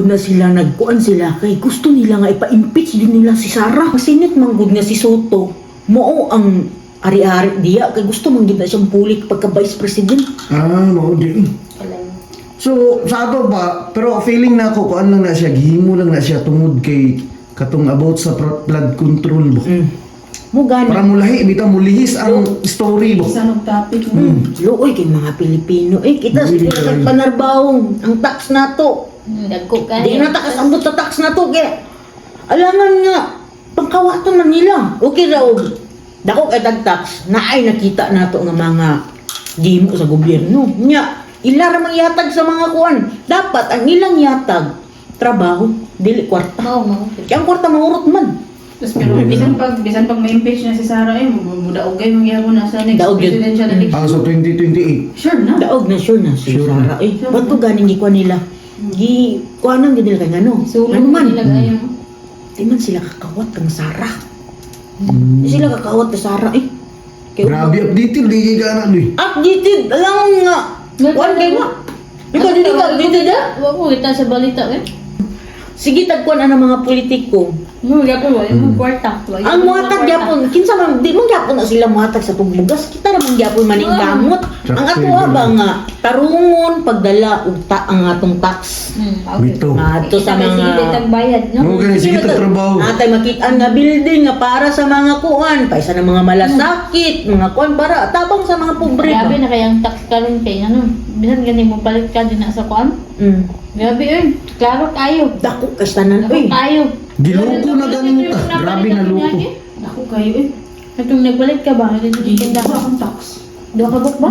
na sila nagkuan sila kay gusto nila nga ipa-impeach din nila si Sara. Masinit manggod nga si Soto. Mao ang ari-ari diya kay gusto man gid na siyang pulik pagka vice president. Mao di. So, sa ato ba, pero feeling na ako, kuan lang na siya, gihimo lang na siya tungod kay katong about sa blood control ba. Mo gani. Para mulahi, bitaw mulihis ang story ba. Isa topic. Luoy kay mga Pilipino. Kita Dili sa kayo. panarbawong ang tax nato. Dagko ka. Di na takas ambot sa tax nato kay alangan nga pangkawaton man nila. Okay raw. Dako kay tax na ay nakita nato nga mga gimo sa gobyerno. Nya ila ra mangyatag sa mga kuan. Dapat ang ilang yatag trabaho dili kwarta. Mao. Kaya ang kwarta mangurot man. Tapos pero bisan pag ma-impeach na si Sara mudaog mo gyapon na sa next Daog yun. presidential election. So 2028. Sure na. Daog na sure na si Sure Sara. na. Ba't to ganing gikuan nila? Kuanan gid nila kay ngano. Sulong Ano man? nila kayo. Di man sila kakawat kang Sara. Di sila kakawat kang Sara eh. Kaya Grabe updated, di ka na di. updated! Alam mo nga! Kuan kayo nga! Ikaw din ka updated ha? Wa ko kita sa balita eh. Sige tagkuan ang mga politiko. Mo gyapon wa yung kwarta. Ang muhatag gyapon, kinsa man di man gyapon na sila muhatag sa tugbugas. Kita ra man gyapon maning gamot. Ang ato ba nga tarungon pagdala og ang atong tax. Bito. Ato sa Sige mga tagbayad no. Mo gani sige ta trabaho. Atay makita nga building nga para sa mga kuan, paisa ng mga malasakit, mga kuan para tabang sa mga pobre. Grabe na kayang tax karon kay ano. Bisan gani mo palit ka din na sa kuan. Grabe eh. Klaro kayo. Dako kay tanan Dako oy. kayo. Giloko na ganin ta. Grabe na loko. Ako kayo eh. Katong nagbalit ka ba? Dito Hindi tinda ko ka. akong tax. Duha ka buk ba?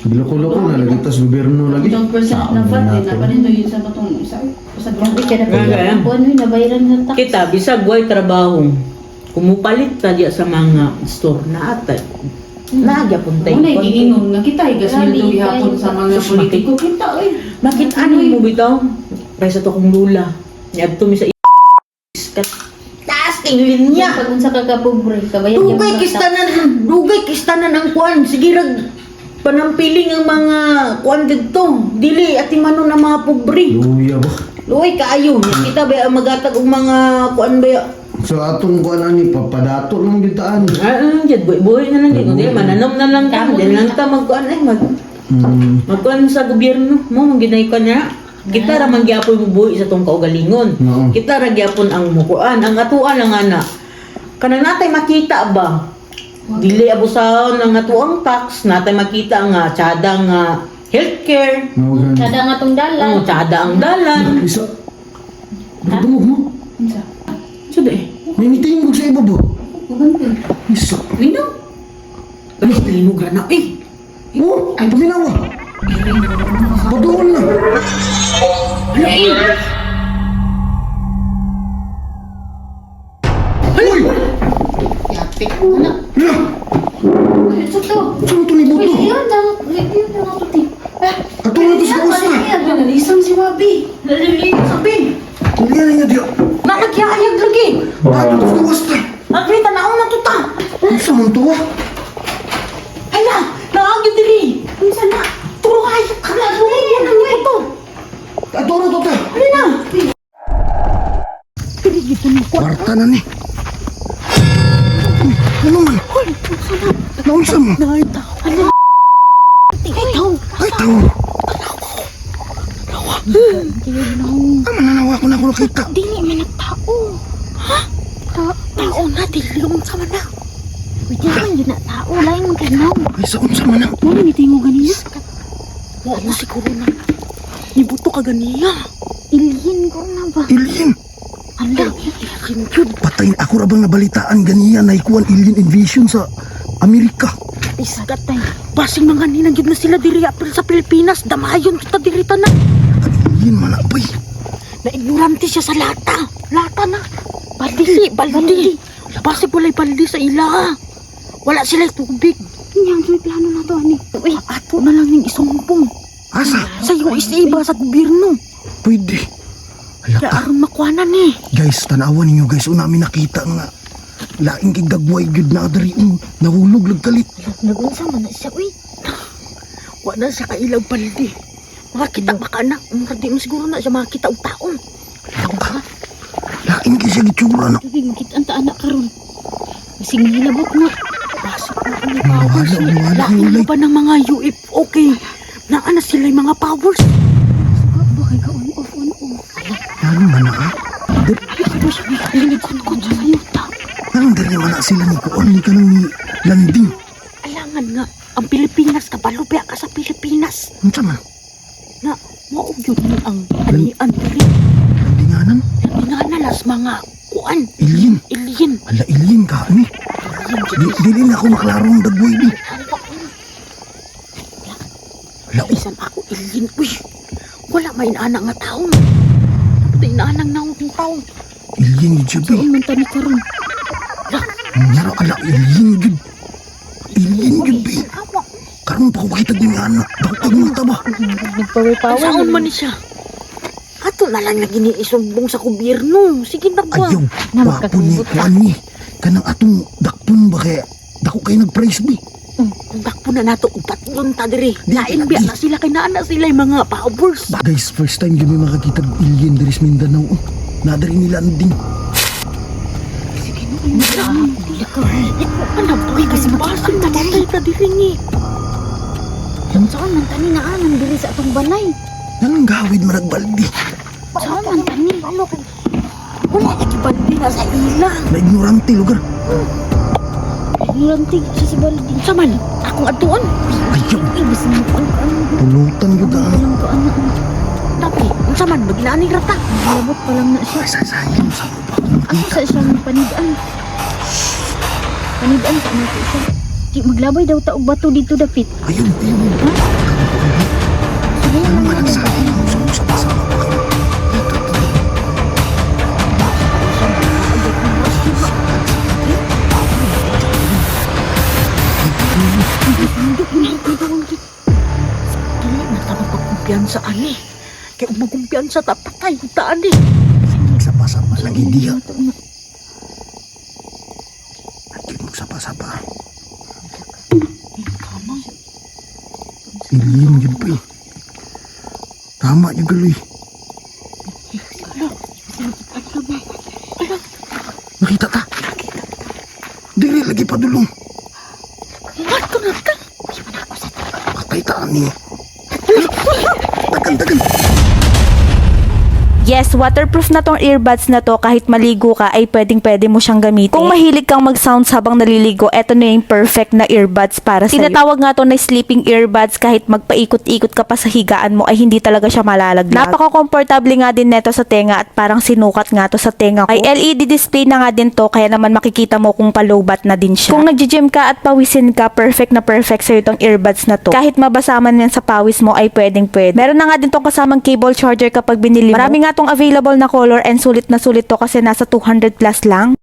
Giloko-loko na lagi tas gobyerno lagi. 2% na VAT din na pa rin yun sa batong isa. Sa Grabe ka na Grabe, kaya. ah. Kuan nabayaran ng tax. Kita bisag way trabaho. Kumupalit ta diya sa mga store na atay. Nagya pun tay. Una giingon nga kita igas Grabe, nito gihapon sa mga Sus, politiko kita eh. Bakit ano mo bitaw? Kaysa to kong lula. Niadto mi sa iskat. Taas kay linya. Pag unsa ka kapobre, kabayan Dugay kistanan ang kuan. Sige rag panampiling ang mga kuan didto. Dili atimanon ang mga pobre. Luya ba? Luoy kaayo. Kita ba magatag og mga kuan ba? So atong kuan ani papadato lang bitaan. Jud buhay na lang dito. Dili mananom na lang ta. Dili lang ta magkuan magkuan sa gobyerno mo mong ginay ka niya. Kita ra man gyapon mo buhi sa tong kaugalingon. Oo. Kita ra gyapon ang mukuan, ang atuan lang ana. Kanang natay makita ba? Dili abusahon ang atuang tax, natay makita nga tsada nga healthcare, Mo gani. Kada nga tong dalan. ang tsada ang dalan. Isa. Dugog mo. Unsa? Sud eh. May meeting mo sa iba ba? Ugan Isa. Lino? Ay, linog na eh. Oh, ay paminawa. Padoon na. Hoy! Yapik. Ano? Hala! Ito to. Saan ito ni Buto? Yun lang ako ti. Ato na ito sa kawas na. Nalisang si Wabi. Naliligo sabi. Hindi yan niya diya. Nakakyayag lagi. Ato ito sa kawas na. Nakita na ako na tuta. Saan man ito ah? Ay na, naagid diri. Unsa na? Turo hayop ka na. Turo na ito. Ato na ito ta. Ano na? Pili dito na ko. Kwarta na ni. Uy, ano man? Naunsa mo? Nakita ko. Ano? Ito. Ay, tao. Ah, mananawa ko na ako nakita. Dili man tao. Ha? Tao na dilong sa mana. Pwede man yun na tao, lain mo kinaw. Ay, saan sa man? Ano ni tingo ganiya? Wala siguro na. Nibuto ka ganiya. Ilhin ko na ba? Alien. Ala, Ilhin yun. Patayin ako rabang nabalitaan ganiya na ikuan alien invasion sa Amerika. isa gatay. Basing mga ninanggid na sila diri apil sa Pilipinas. Damayon kita diri na. Alien man apay. Na-ignorante siya sa lata. Lata na. Baldi. Basi walay baldi sa ila. Wala sila tubig. Yang may plano na to, ani. Uy, ato na lang yung isumpong. Asa? Sa USA ba sa gobyerno? Pwede. Kaya Halaka. aron makuhanan eh. Guys, tanawan ninyo guys. Una namin nakita nga. Laing gigagway gud na dari nahulog lagkalit. Nagunsa man na siya, uy. Wala sa kailang baldi. Makita baka anak. Di mo siguro na siya makita ang taon. Ano ka? Laking kasi gitsura na. Sabi, makita ang anak karon. Masing nilabot na. Pasok na ang powers. Wala, Lain wala. mo ba ng mga UFO kay naana sila yung mga powers? Bakay ka on-off, on-off. Ano man na ah? Ito siya, lilikot-kot sa sayuta. Anong dali naman na sila ni Kuon ni kanang ni landing? Alangan nga, ang Pilipinas, kabalubya ka sa Pilipinas. Ano man? Na, maog yun ang anian dili. Landinganan? Dinanalas mga kuan, Alien? alien. Ala, alien ka ni. Dili na ako maklaro ang dagboy ni. Ala, Bisan ako alien, uy. Wala may inaana nga taong. Dapat inaanang naong taong. alien yun siya ba? Saan man tani karon? Nyaro, ala, alien yun. Alien yun ba? Awa, Karoon pa ko kita ng anak. Dakog mo ta ba? Nagpawi-pawi. saan man ni siya? Ato na lang na giniisumbong sa gobyerno. Sige na ba? Ayaw, wapo ni Kuan ni. Kanang atong dakpon ba kaya dako kayo nag-praise bi? Kung dakpo na nato, upat yun ta diri. Lain biya na sila, kay naana sila yung mga powers. Guys, first time yun may makakita ng alien diri sa Mindanao. Nadari ni landing. Ano ba? Kasi makipasin na matay ka diri ni. Saan man tani na anang diri sa atong balay? Anong gawid maragbaldi? Saan man tani? Ano ka? Wala na kibandi na sa ila. Na ignorante lugar. Lantig sa baldi. Saman, akong atuan. Ayaw, Ibis mo ko ano. pulutan yun ka. Alam ko ano. Tapi, ang saman, maginaani rata. Labot pa lang na siya. Sayang sa ba? Ako sa siyang panidaan. Panidaan sa ano siya. Di maglabay daw taog bato dito dapit. Ayaw, ayaw. Sige Ano lang man ang sabi mo sa usap-asama pa kayo? Dili na tama pagkumpiyansa ani. Kaya kung magkumpiyansa, tapatay, hutaan eh. Sapa-sapa lagi dia. Lagi sapa-sapa. Alien yun pa eh. Tama yung galoy. Nakita ta? Dili lagi pa dulong. Ba't na ka? Patay ta ni. Tagan. Yes, waterproof na tong earbuds na to. Kahit maligo ka ay pwedeng-pwede mo siyang gamitin. Kung mahilig kang mag-sounds habang naliligo, eto na yung perfect na earbuds para sa'yo. Tinatawag nga to na sleeping earbuds. Kahit magpaikot-ikot ka pa sa higaan mo ay hindi talaga siya malalaglag. Napaka-komportable nga din neto sa tenga at parang sinukat nga to sa tenga ko. Ay LED display na nga din to, kaya naman makikita mo kung pa-lowbat na din siya. Kung nagji-gym ka at pawisin ka, perfect na perfect sa'yo tong earbuds na to. Kahit mabasa man yan sa pawis mo ay pwedeng-pwede. Meron na nga din tong kasamang cable charger kapag binili mo. Marami nga tong available na color and sulit na sulit to kasi nasa 200 plus lang.